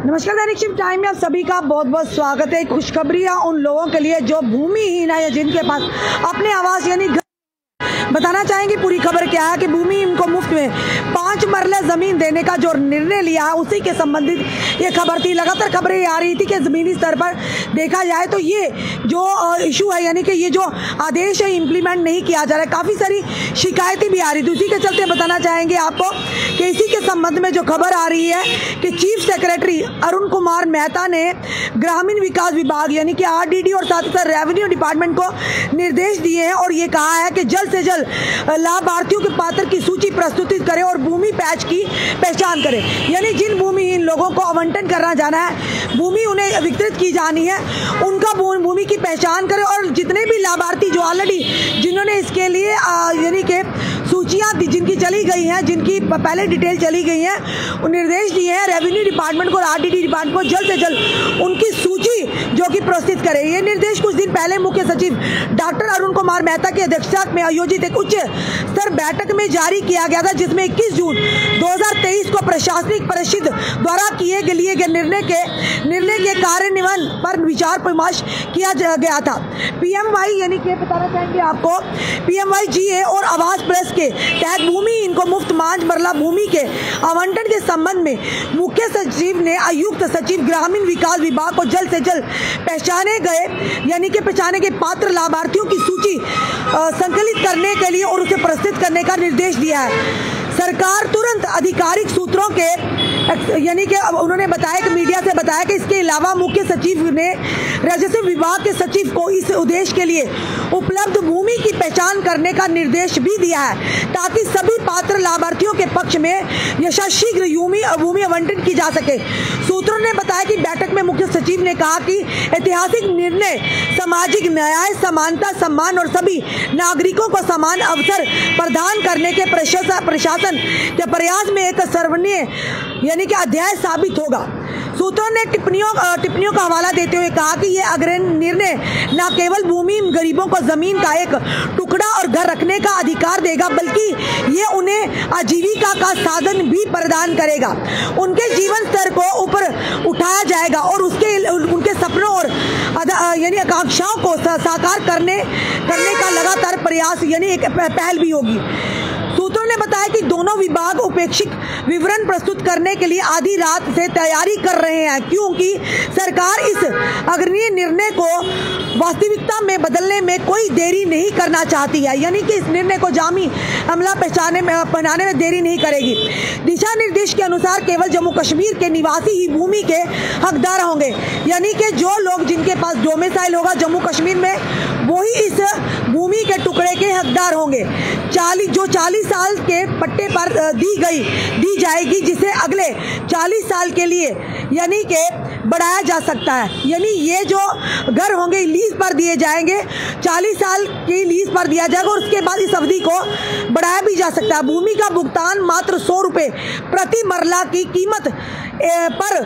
नमस्कार, दैनिक shift time में आप सभी का बहुत बहुत स्वागत है। खुशखबरियां उन लोगों के लिए जो भूमिहीन है या जिनके पास अपने आवास यानी बताना चाहेंगे पूरी खबर क्या है कि भूमिहीन को मुफ्त में 5 मरले जमीन देने का जो निर्णय लिया है उसी के संबंधित ये खबर थी। लगातार खबरें आ रही थी कि जमीनी स्तर पर देखा जाए तो ये जो इशू है यानी कि ये जो आदेश है इम्प्लीमेंट नहीं किया जा रहा है, काफ़ी सारी शिकायतें भी आ रही थी। उसी के चलते बताना चाहेंगे आपको कि इसी के संबंध में जो खबर आ रही है कि चीफ सेक्रेटरी अरुण कुमार मेहता ने ग्रामीण विकास विभाग यानी कि RDD और साथ ही साथ रेवेन्यू डिपार्टमेंट को निर्देश दिए हैं और ये कहा है कि जल्द से जल्द लाभार्थियों के पात्र की सूची प्रस्तुत करें और भूमि पैच की पहचान करें। यानी जिन भूमिहीन लोगों को आवंटन करना जाना है, भूमि उन्हें वितरित की जानी है, उनका भूमि की पहचान करें और जितने भी लाभार्थी जो ऑलरेडी जिन्होंने इसके लिए यानी कि सूचियां जिनकी चली गई हैं, जिनकी पहले डिटेल चली गई हैं, वो निर्देश दिए हैं रेवेन्यू डिपार्टमेंट को और RDD डिपार्टमेंट को जल्द से जल्द उनकी सूची जो कि प्रस्तुत करें। ये निर्देश कुछ दिन पहले मुख्य सचिव डॉक्टर अरुण कुमार मेहता की अध्यक्षता में आयोजित एक उच्च स्तर बैठक में जारी किया गया था, जिसमें 21 जून 2023 को प्रशासनिक परिषद द्वारा किए गए निर्णय के कार्यान्वयन पर विचार विमर्श किया गया था। PMY यानी कि बताना चाहेंगे आपको PMYGA और आवास प्लस के तहत भूमिहीन को मुफ्त 5 मरला भूमि के आवंटन के संबंध में मुख्य सचिव ने आयुक्त सचिव ग्रामीण विकास विभाग को जल्द से जल्द पहचाने गए पात्र लाभार्थियों की सूची संकलित करने के लिए और उसे प्रस्तुत करने का निर्देश दिया है। सरकार तुरंत आधिकारिक सूत्रों के यानी कि उन्होंने बताया कि मीडिया से बताया कि इसके अलावा मुख्य सचिव ने राजस्व विभाग के सचिव को इस उद्देश्य के लिए उपलब्ध भूमि की पहचान करने का निर्देश भी दिया है, ताकि सभी पात्र लाभार्थियों के पक्ष में यथाशीघ्र भूमि आवंटन की जा सके। सूत्रों ने बताया कि बैठक में मुख्य सचिव ने कहा कि ऐतिहासिक निर्णय सामाजिक न्याय, समानता, सम्मान और सभी नागरिकों को समान अवसर प्रदान करने के प्रशासन के प्रयास में एक सर्वनीय यानी कि अध्याय साबित होगा। सूत्रों ने टिप्पणियों का हवाला देते हुए कहा कि यह अग्रणी निर्णय न केवल भूमि गरीबों को जमीन का एक टुकड़ा और घर रखने का अधिकार देगा, बल्कि ये उन्हें आजीविका का साधन भी प्रदान करेगा। उनके जीवन स्तर को ऊपर उठाया जाएगा और उनके सपनों और यानी आकांक्षाओं को साकार करने का लगातार प्रयास यानी एक पहल भी होगी। सूत्रों ने बताया कि दोनों विभाग उपेक्षित विवरण प्रस्तुत करने के लिए आधी रात से तैयारी कर रहे हैं, क्योंकि सरकार इस अग्रणी निर्णय को वास्तविकता में बदलने में कोई देरी नहीं करना चाहती है। यानी कि इस निर्णय को जामी अमला बनाने में देरी नहीं करेगी। दिशा निर्देश के अनुसार केवल जम्मू कश्मीर के निवासी ही भूमि के हकदार होंगे, यानी कि जो लोग जिनके पास डोमिसाइल होगा जम्मू कश्मीर में, वही इस भूमि के टुकड़े के हकदार होंगे। 40 साल के पट्टे पर दी जाएगी, जिसे अगले 40 साल के लिए यानी कि बढ़ाया जा सकता है। यानी ये जो घर होंगे लीज पर दिए जाएंगे, 40 साल की लीज पर दिया जाएगा और उसके बाद इस अवधि को बढ़ाया भी जा सकता है। भूमि का भुगतान मात्र 100 रुपये प्रति मरला की कीमत पर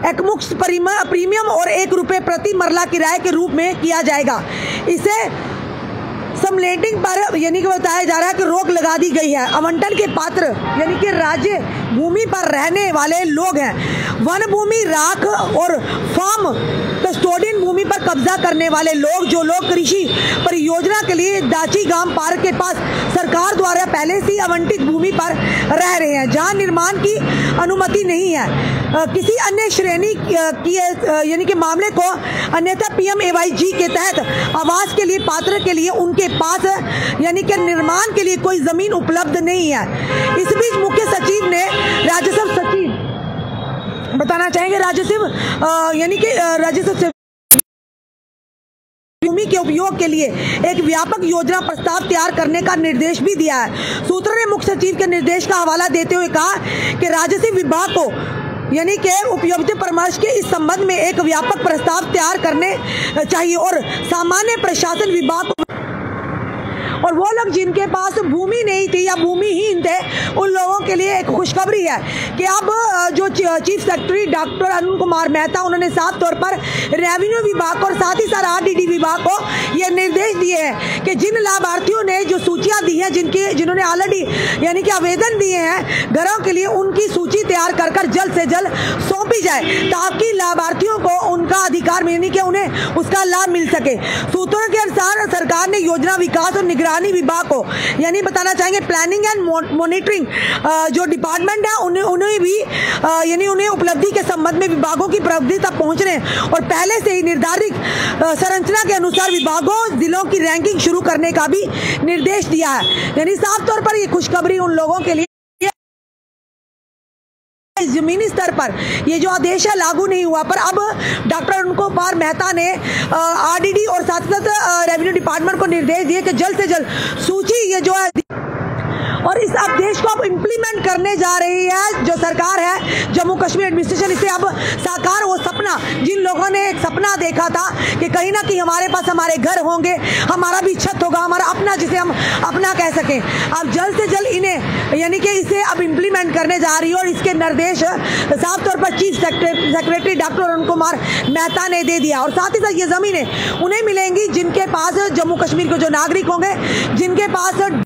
एकमुश्त प्रीमियम और 1 रुपये प्रति मरला किराए के रूप में किया जाएगा। इसे समलेटिंग पर यानी कि बताया जा रहा है कि रोक लगा दी गई है। आवंटन के पात्र यानी कि राज्य भूमि पर रहने वाले लोग हैं, वन भूमि, राख और फार्म कस्टोडियन भूमि पर कब्जा करने वाले लोग, जो लोग कृषि परियोजना के लिए दाची गांव पार्क के पास सरकार द्वारा पहले से आवंटित भूमि पर रह रहे हैं, जहां निर्माण की अनुमति नहीं है, किसी अन्य श्रेणी की यानी कि मामले को अन्यथा PMAYG के तहत आवास के लिए पात्र के लिए उनके पास यानी कि निर्माण के लिए कोई जमीन उपलब्ध नहीं है। इस बीच मुख्य सचिव ने राजस्व सचिव बताना चाहेंगे राजस्व भूमि के उपयोग के लिए एक व्यापक योजना प्रस्ताव तैयार करने का निर्देश भी दिया है। सूत्रों ने मुख्य सचिव के निर्देश का हवाला देते हुए कहा कि राजस्व विभाग को यानी कि उपयोगिता परामर्श के इस संबंध में एक व्यापक प्रस्ताव तैयार करने चाहिए और सामान्य प्रशासन विभाग और वो लोग जिनके पास भूमि नहीं थी या भूमिहीन थे, उन लोगों के लिए एक खुशखबरी है कि अब जो chief secretary doctor Arun Kumar Mehta, उन्होंने साफ तौर पर रेवेन्यू विभाग और साथ ही साथ आरडीडी विभाग को ये निर्देश दिए हैं कि जिन लाभार्थियों ने जो सूचियां दी हैं, जिन्होंने ऑलरेडी यानी कि आवेदन दिए हैं घरों के लिए, उनकी सूची तैयार कर जल्द से जल्द सौंपी जाए ताकि लाभार्थियों को उनका अधिकार यानी कि उन्हें उसका लाभ मिल सके। सूत्रों के अनुसार सरकार ने योजना विकास और निगरानी विभाग को यानी बताना चाहेंगे प्लानिंग एंड मॉनिटरिंग जो डिपार्टमेंट है उन्हें भी यानी उन्हें उपलब्धि के संबंध में विभागों की प्रगति तक पहुंचने और पहले से ही निर्धारित संरचना के अनुसार विभागों जिलों की रैंकिंग शुरू करने का भी निर्देश दिया है। यानी साफ तौर पर ये खुशखबरी उन लोगों के लिए जमीनी स्तर पर ये जो आदेश है लागू नहीं हुआ, पर अब डॉक्टर अरुण कुमार मेहता ने आरडीडी और साथ साथ रेवेन्यू डिपार्टमेंट को निर्देश दिए कि जल्द से जल्द सूची ये जो है और इस आदेश को अब इम्प्लीमेंट करने जा रही है जो सरकार है जम्मू कश्मीर एडमिनिस्ट्रेशन। इसे अब साकार वो सपना, जिन लोगों ने एक सपना देखा था कि कहीं ना कहीं हमारे पास हमारे घर होंगे, हमारा भी छत होगा, हमारा अपना जिसे हम अपना कह सकें, अब जल्द से जल्द इन्हें यानी कि इसे अब इम्प्लीमेंट करने जा रही है। और इसके निर्देश साफ तौर पर chief secretary doctor Arun Kumar Mehta ने दे दिया। और साथ ही साथ ये जमीनें उन्हें मिलेंगी जिनके पास जम्मू कश्मीर के जो नागरिक होंगे, जिनके पास